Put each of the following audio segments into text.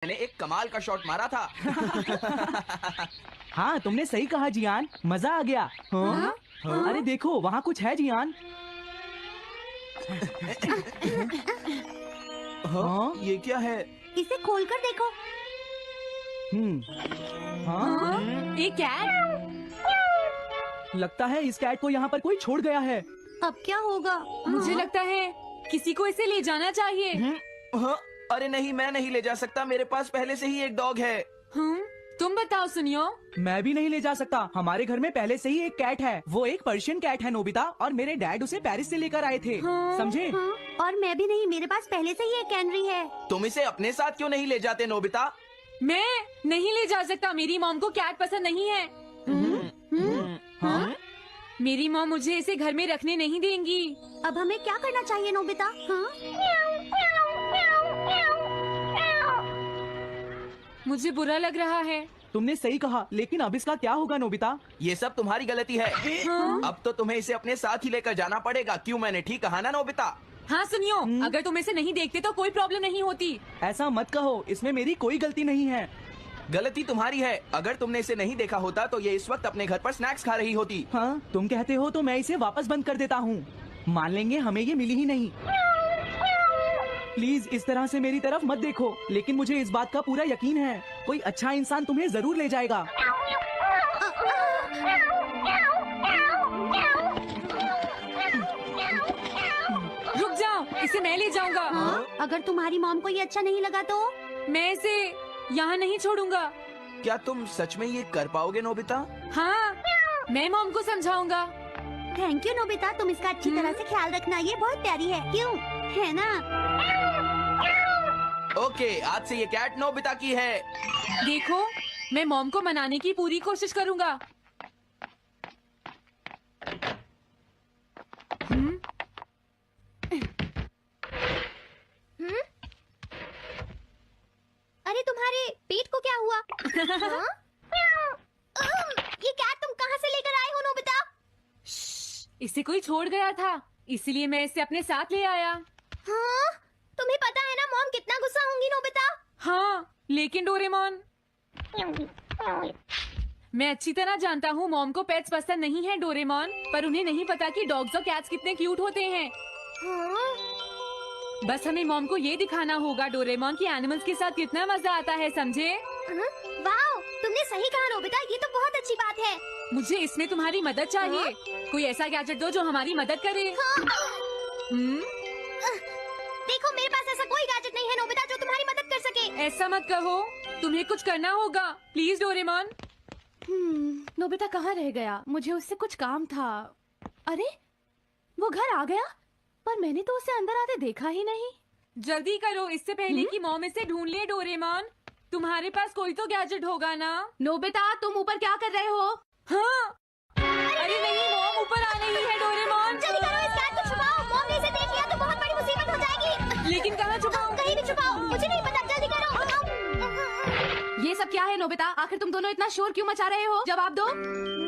मैंने एक कमाल का शॉट मारा था। हाँ तुमने सही कहा जियान, मजा आ गया। हाँ? हाँ? अरे देखो वहाँ कुछ है जियान। हाँ? ये क्या है? इसे खोलकर देखो। हाँ? एक कैट। लगता है इस कैट को यहाँ पर कोई छोड़ गया है। अब क्या होगा? मुझे लगता है किसी को इसे ले जाना चाहिए। हाँ? अरे नहीं, मैं नहीं ले जा सकता, मेरे पास पहले से ही एक डॉग है। तुम बताओ सुनियो। मैं भी नहीं ले जा सकता, हमारे घर में पहले से ही एक कैट है। वो एक पर्शियन कैट है नोबिता, और मेरे डैड उसे पेरिस से लेकर आए थे। समझे? हाँ, और मैं भी नहीं, मेरे पास पहले से ही एक कैनरी है। तुम इसे अपने साथ क्यों नहीं ले जाते नोबिता? मैं नहीं ले जा सकता, मेरी मॉम को कैट पसंद नहीं है। हाँ? मेरी मॉम मुझे इसे घर में रखने नहीं देंगी। अब हमें क्या करना चाहिए नोबिता? हाँ? मुझे बुरा लग रहा है। तुमने सही कहा, लेकिन अब इसका क्या होगा नोबिता? ये सब तुम्हारी गलती है। हाँ? अब तो तुम्हें इसे अपने साथ ही लेकर जाना पड़ेगा। क्यों, मैंने ठीक कहा ना नोबिता? हाँ सुनियो, अगर तुम इसे नहीं देखते तो कोई प्रॉब्लम नहीं होती। ऐसा मत कहो, इसमें मेरी कोई गलती नहीं है। गलती तुम्हारी है। अगर तुमने इसे नहीं देखा होता तो ये इस वक्त अपने घर पर स्नैक्स खा रही होती। हाँ तुम कहते हो तो मैं इसे वापस बंद कर देता हूँ। मान लेंगे हमें ये मिली ही नहीं। प्लीज इस तरह से मेरी तरफ मत देखो, लेकिन मुझे इस बात का पूरा यकीन है, कोई अच्छा इंसान तुम्हें जरूर ले जाएगा। रुक जाओ, इसे मैं ले जाऊंगा। हाँ? अगर तुम्हारी मॉम को ये अच्छा नहीं लगा तो? मैं इसे यहाँ नहीं छोड़ूंगा। क्या तुम सच में ये कर पाओगे नोबिता? हाँ, मैं मॉम को समझाऊंगा। थैंक यू नोबिता, तुम इसका अच्छी तरह से ख्याल रखना, ये बहुत प्यारी है। क्यों, है ना? ओके, आज से ये कैट नोबिता की है। देखो, मैं मॉम को मनाने की पूरी कोशिश करूंगा। अरे तुम्हारे पेट को क्या हुआ? हाँ? ये कैट तुम कहाँ से लेकर आए हो नोबिता? इसे कोई छोड़ गया था, इसलिए मैं इसे अपने साथ ले आया। हाँ? तुम्हें पता है ना मॉम कितना गुस्सा होंगी नोबिता? हाँ, लेकिन डोरेमोन, मैं अच्छी तरह जानता हूँ मॉम को पेट्स पसंद नहीं है डोरेमोन, पर उन्हें नहीं पता कि डॉग्स और कैट्स कितने क्यूट होते हैं। हाँ? बस हमें मॉम को ये दिखाना होगा डोरेमोन कि एनिमल्स के साथ कितना मजा आता है, समझे? वाओ, तुमने सही कहा नोबिता, ये तो बहुत अच्छी बात है। मुझे इसमें तुम्हारी मदद चाहिए। कोई ऐसा गैजेट दो जो हमारी मदद करे। देखो मेरे पास ऐसा कोई गैजेट नहीं है नोबिता जो तुम्हारी मदद कर सके। ऐसा मत कहो, तुम्हें कुछ करना होगा, प्लीज डोरेमोन। नोबिता कहाँ रह गया? मुझे उससे कुछ काम था। अरे वो घर आ गया, पर मैंने तो उसे अंदर आते देखा ही नहीं। जल्दी करो, इससे पहले कि मॉम इसे ढूंढ ले। डोरेमोन, तुम्हारे पास कोई तो गैजेट होगा ना? नोबिता तुम ऊपर क्या कर रहे हो? हाँ? अरे नहीं, मॉम ऊपर आ रही है। डोरेमोन जल्दी करो, इस कैट को छुपाओ, मॉम ने इसे देख लिया तो बहुत बड़ी मुसीबत हो जाएगी। लेकिन कहाँ छुपाऊं? कहीं भी छुपाओ, मुझे नहीं पता, जल्दी करो। ये सब क्या है नोबिता? आखिर तुम दोनों इतना शोर क्यों मचा रहे हो? जवाब दो।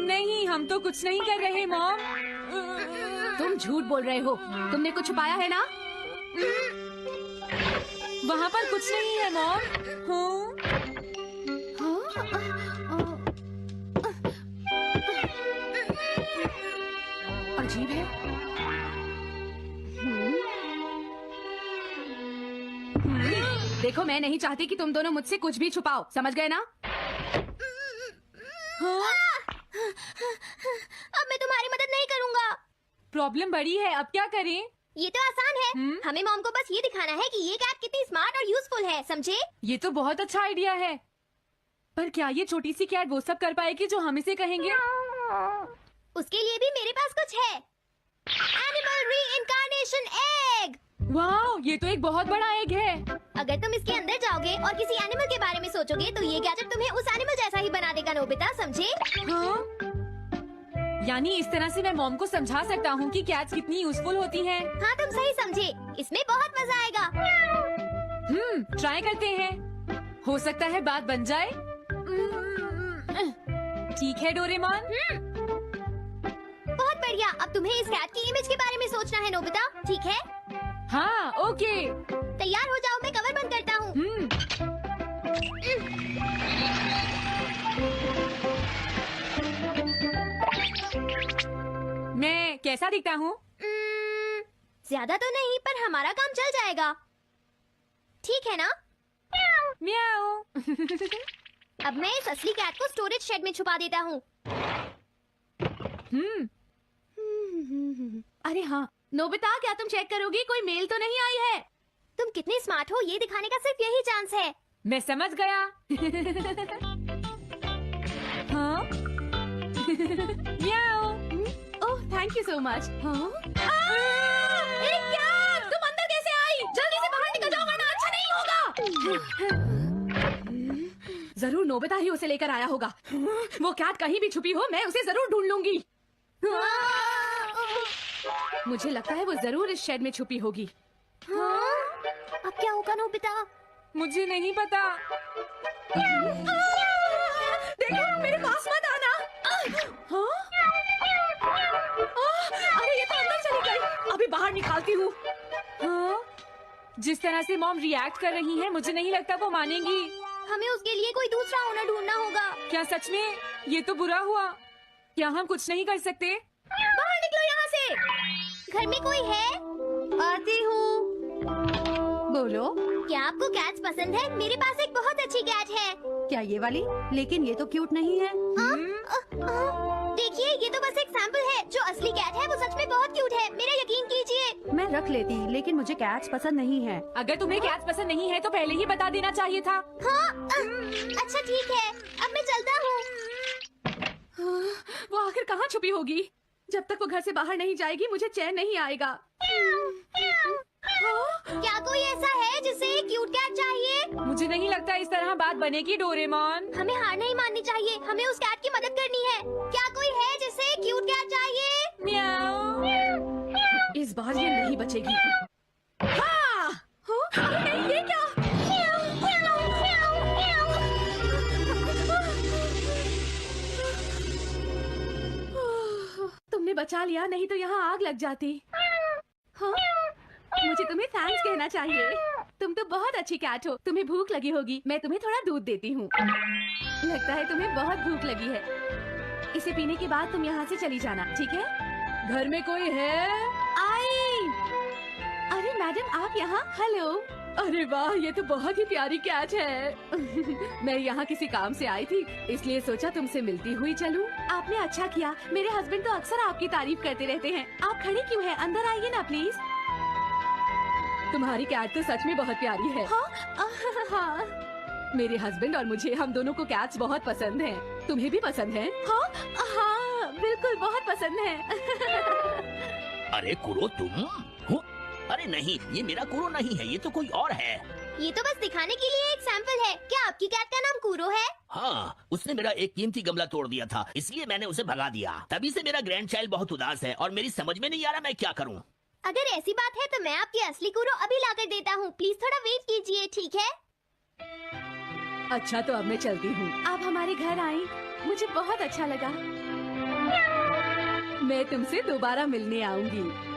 नहीं, हम तो कुछ नहीं कर रहे मॉम। तुम झूठ बोल रहे हो, तुमने कुछ छुपाया है ना? वहाँ पर कुछ नहीं है मॉम। अजीब है। देखो मैं नहीं चाहती कि तुम दोनों मुझसे कुछ भी छुपाओ, समझ गए ना? अब मैं तुम्हारी मदद नहीं करूँगा। प्रॉब्लम बड़ी है, अब क्या करें? ये तो आसान है, हमें मॉम को बस ये दिखाना है कि ये कैट कितनी स्मार्ट और यूजफुल है, समझे? ये तो बहुत अच्छा आइडिया है, पर क्या ये छोटी सी कैट वो सब कर पाएगी जो हम इसे कहेंगे? उसके लिए भी मेरे पास कुछ है। Animal reincarnation egg. वाह, ये तो एक बहुत बड़ा एग है। अगर तुम इसके अंदर जाओगे और किसी एनिमल के बारे में सोचोगे तो ये गैजेट तुम्हें उस एनिमल जैसा ही बना देगा नोबिता, समझे? हाँ? यानी इस तरह से मैं मॉम को समझा सकता हूँ कि कैट्स कितनी यूजफुल होती हैं। हाँ तुम सही समझे, इसमें बहुत मजा आएगा। ट्राई करते हैं, हो सकता है बात बन जाए। ठीक है डोरेमोन। बहुत बढ़िया, अब तुम्हें इस कैट की इमेज के बारे में सोचना है नोबिता, ठीक है? हाँ ओके। तैयार हो जाओ, मैं कवर बंद करता हूँ। कैसा दिखता हूँ? ज्यादा तो नहीं, पर हमारा काम चल जाएगा। ठीक है ना? म्याऊ। अब मैं इस असली कैट को स्टोरेज शेड में छुपा देता हूँ। अरे हाँ नोबिता, क्या तुम चेक करोगी कोई मेल तो नहीं आई है? तुम कितने स्मार्ट हो ये दिखाने का सिर्फ यही चांस है। मैं समझ गया। हाँ? म्याऊ। Oh thank you so much. अरे क्या तुम अंदर कैसे आई? जल्दी से बाहर निकल जाओ वरना अच्छा नहीं होगा। जरूर नोबिता ही उसे लेकर आया होगा। वो कैट कहीं भी छुपी हो मैं उसे जरूर ढूंढ लूंगी। मुझे लगता है वो जरूर इस शेड में छुपी होगी। हाँ? अब क्या होगा नोबिता? मुझे नहीं पता। देखो मेरे पास मत आना। हाँ? अरे ये तो अंदर चली गई। अभी बाहर निकालती हूँ। हाँ? जिस तरह से मॉम रिएक्ट कर रही है मुझे नहीं लगता वो मानेंगी। हमें उसके लिए कोई दूसरा ओनर ढूंढना होगा। क्या सच में? ये तो बुरा हुआ। क्या हम कुछ नहीं कर सकते? बाहर निकलो यहाँ से। घर में कोई है? आती हूँ। बोलो। क्या आपको कैट्स पसंद है? मेरे पास एक बहुत अच्छी कैट है। क्या ये वाली? लेकिन ये तो क्यूट नहीं है। देखिए ये तो बस एक सैंपल है। जो असली कैट है वो सच में बहुत क्यूट है। मेरा यकीन कीजिए। मैं रख लेती लेकिन मुझे कैट्स पसंद नहीं है। अगर तुम्हें कैट्स पसंद नहीं है तो पहले ही बता देना चाहिए था। हाँ अच्छा ठीक है, अब मैं चलता हूँ। वो आखिर कहाँ छुपी होगी? जब तक वो घर से बाहर नहीं जाएगी मुझे चैन नहीं आएगा। क्या कोई ऐसा है जिसे एक क्यूट कैट चाहिए? मुझे नहीं लगता इस तरह बात बनेगी डोरेमोन। हमें हार नहीं माननी चाहिए। हमें उस कैट की मदद करनी है। क्या कोई है जिसे एक क्यूट कैट चाहिए? म्याऊ। इस बार ये नहीं बचेगी। हाँ! अरे नहीं ये क्या? तुमने बचा लिया, नहीं तो यहाँ आग लग जाती। हाँ? मुझे तुम्हें थैंक्स कहना चाहिए। तुम तो बहुत अच्छी कैट हो। तुम्हें भूख लगी होगी, मैं तुम्हें थोड़ा दूध देती हूँ। लगता है तुम्हें बहुत भूख लगी है। इसे पीने के बाद तुम यहाँ से चली जाना, ठीक है? घर में कोई है? आई! अरे मैडम आप यहाँ? हेलो। अरे वाह ये तो बहुत ही प्यारी कैट है। मैं यहाँ किसी काम से आई थी इसलिए सोचा तुमसे मिलती हुई चलूं। आपने अच्छा किया। मेरे हस्बैंड तो अक्सर आपकी तारीफ करते रहते हैं। आप खड़ी क्यों हैं? अंदर आइए ना प्लीज। तुम्हारी कैट तो सच में बहुत प्यारी है। हाँ? हाँ। मेरे हस्बैंड और मुझे, हम दोनों को कैट्स बहुत पसंद हैं। तुम्हें भी पसंद है? हाँ हाँ बिल्कुल बहुत पसंद है। अरे कुरो तुम हो? अरे नहीं, ये मेरा कुरो नहीं है, ये तो कोई और है। ये तो बस दिखाने के लिए एक सैंपल है। क्या आपकी कैट का नाम कुरो है? हाँ, उसने मेरा एक कीमती गमला तोड़ दिया था, इसलिए मैंने उसे भगा दिया। तभी से मेरा ग्रैंड चाइल्ड बहुत उदास है और मेरी समझ में नहीं आ रहा मैं क्या करूँ। अगर ऐसी बात है तो मैं आपकी असली कुरो अभी लाकर देता हूँ। प्लीज थोड़ा वेट कीजिए, ठीक है? अच्छा तो अब मैं चलती हूँ। आप हमारे घर आई, मुझे बहुत अच्छा लगा। मैं तुमसे दोबारा मिलने आऊंगी।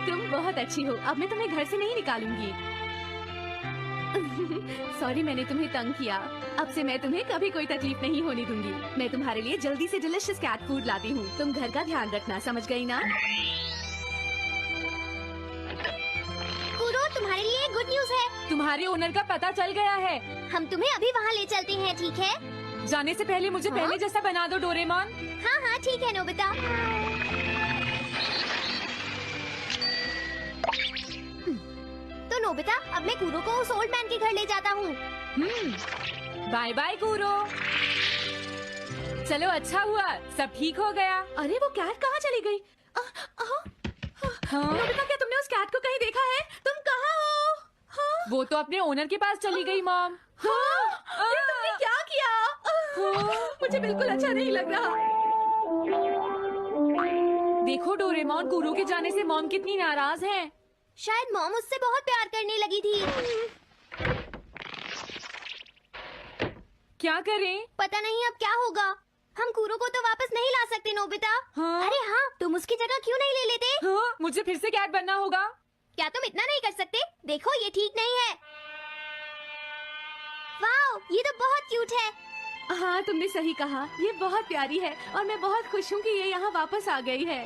तुम बहुत अच्छी हो। अब मैं तुम्हें घर से नहीं निकालूंगी। सॉरी मैंने तुम्हें तंग किया। अब से मैं तुम्हें कभी कोई तकलीफ नहीं होने दूंगी। मैं तुम्हारे लिए जल्दी से डिलिशियस कैट फूड लाती हूँ। तुम घर का ध्यान रखना, समझ गई ना? कुरो तुम्हारे लिए गुड न्यूज है। तुम्हारे ओनर का पता चल गया है। हम तुम्हें अभी वहाँ ले चलते हैं, ठीक है? जाने से पहले मुझे हाँ? पहले जैसा बना दो डोरेमोन। हाँ हाँ ठीक है नोबिता। तो नोबिता अब मैं कुरो को उस ओल्ड मैन के घर ले जाता हूँ। बाय बाय कुरो। चलो अच्छा हुआ, सब ठीक हो गया। अरे वो कैट कहाँ चली गई? हाँ? नोबिता क्या तुमने उस कैट को कहीं देखा है? तुम कहाँ हो? हाँ? वो तो अपने ओनर के पास चली गई मॉम। हाँ? ये तुमने क्या किया? मुझे बिल्कुल अच्छा नहीं लग रहा। देखो डोरेमोन, कुरो के जाने से मॉम कितनी नाराज हैं। शायद मॉम उससे बहुत प्यार करने लगी थी। क्या करें? पता नहीं अब क्या होगा। हम कुरो को तो वापस नहीं ला सकते नोबिता। हाँ? अरे हाँ, तुम उसकी जगह क्यों नहीं ले लेते? हाँ? मुझे फिर से कैट बनना होगा। क्या तुम इतना नहीं कर सकते? देखो ये ठीक नहीं है। वाओ, ये तो बहुत क्यूट है। हाँ, तुमने सही कहा। ये बहुत प्यारी है और मैं बहुत खुश हूँ कि ये यहाँ वापस आ गई है।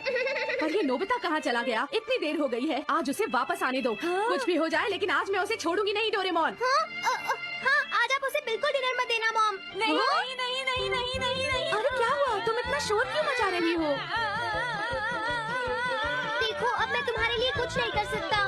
पर ये नोबिता कहाँ चला गया? इतनी देर हो गई है। आज उसे वापस आने दो। कुछ भी हो जाए, लेकिन आज मैं उसे छोड़ूंगी नहीं, डोरेमोन। हाँ, आज आप उसे बिल्कुल डिनर मत देना मॉम। नहीं नहीं नहीं नहीं नहीं नहीं नहीं। अरे क्या हुआ? तुम इतना शोर क्यों मचा रही हो? देखो, अब मैं तुम्हारे लिए कुछ नहीं कर सकता।